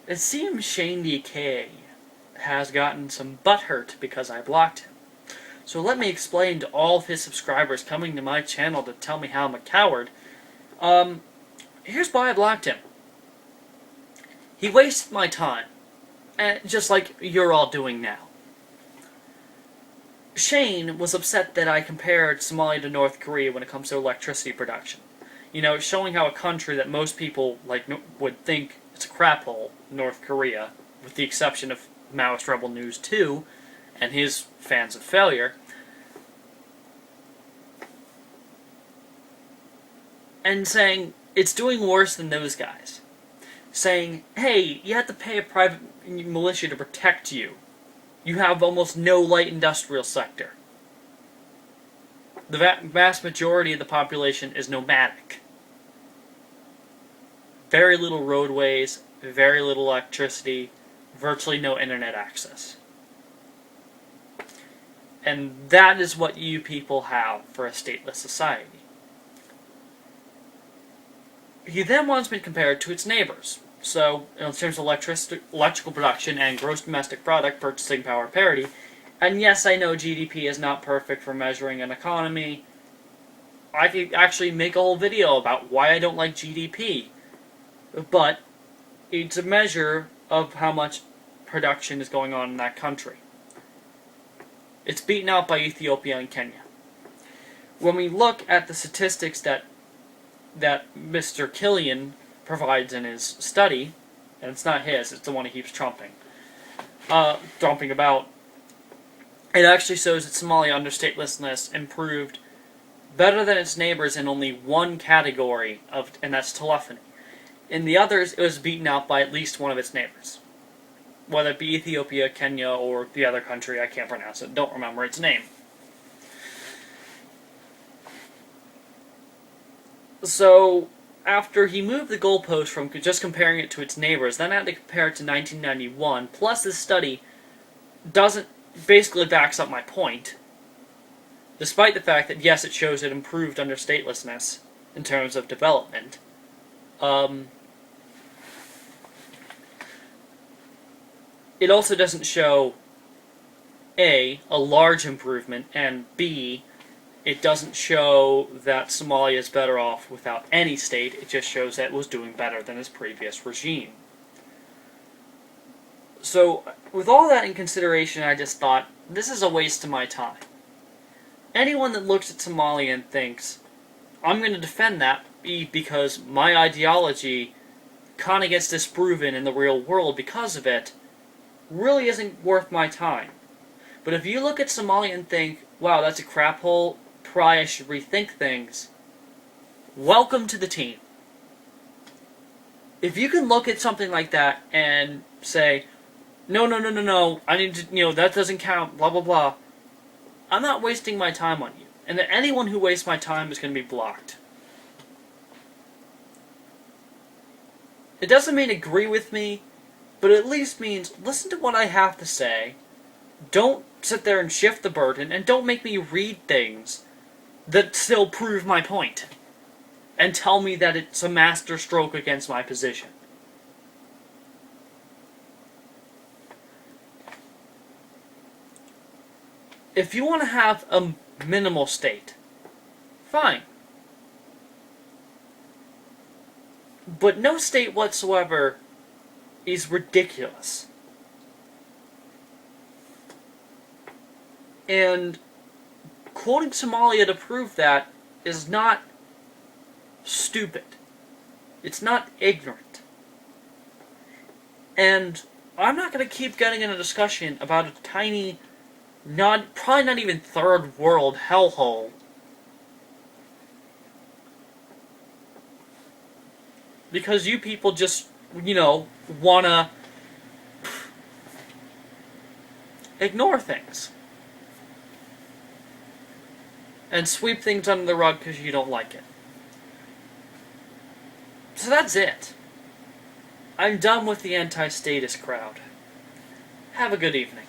It seems ShanedK has gotten some butthurt because I blocked him. So let me explain to all of his subscribers coming to my channel to tell me how I'm a coward. Here's why I blocked him. He wasted my time, just like you're all doing now. Shane was upset that I compared Somalia to North Korea when it comes to electricity production. You know, showing how a country that most people would think it's a crap hole, North Korea, with the exception of Maoist Rebel News 2 and his fans of failure, and saying it's doing worse than those guys. Saying, hey, you have to pay a private militia to protect you. You have almost no light industrial sector. The vast majority of the population is nomadic. Very little roadways, very little electricity, virtually no internet access. And that is what you people have for a stateless society. He then wants me to compare it to its neighbors. So, in terms of electrical production and gross domestic product purchasing power parity, and yes, I know GDP is not perfect for measuring an economy. I could actually make a whole video about why I don't like GDP. But it's a measure of how much production is going on in that country. It's beaten out by Ethiopia and Kenya. When we look at the statistics that Mr. Killian provides in his study, and it's not his, it's the one he keeps trumping about, it actually shows that Somalia under statelessness improved better than its neighbors in only one category, and that's telephony. In the others, it was beaten out by at least one of its neighbors. Whether it be Ethiopia, Kenya, or the other country, I can't pronounce it, don't remember its name. So, after he moved the goalpost from just comparing it to its neighbors, then I had to compare it to 1991, plus this study basically backs up my point, despite the fact that, yes, it shows it improved under statelessness in terms of development. It also doesn't show, A, a large improvement, and B, it doesn't show that Somalia is better off without any state. It just shows that it was doing better than its previous regime. So, with all that in consideration, I just thought, this is a waste of my time. Anyone that looks at Somalia and thinks, I'm going to defend that because my ideology kind of gets disproven in the real world because of it, really isn't worth my time. But if you look at Somalia and think, wow, that's a crap hole, probably I should rethink things, welcome to the team. If you can look at something like that and say, no, I need to, that doesn't count, blah, blah, blah, I'm not wasting my time on you. And that anyone who wastes my time is going to be blocked. It doesn't mean agree with me, but it at least means listen to what I have to say, don't sit there and shift the burden, and don't make me read things that still prove my point, and tell me that it's a master stroke against my position. If you want to have a minimal state, fine. But no state whatsoever is ridiculous. And quoting Somalia to prove that is not stupid. It's not ignorant. And I'm not going to keep getting in a discussion about a tiny, probably not even third world hellhole. Because you people just, wanna ignore things. And sweep things under the rug because you don't like it. So that's it. I'm done with the anti-statist crowd. Have a good evening.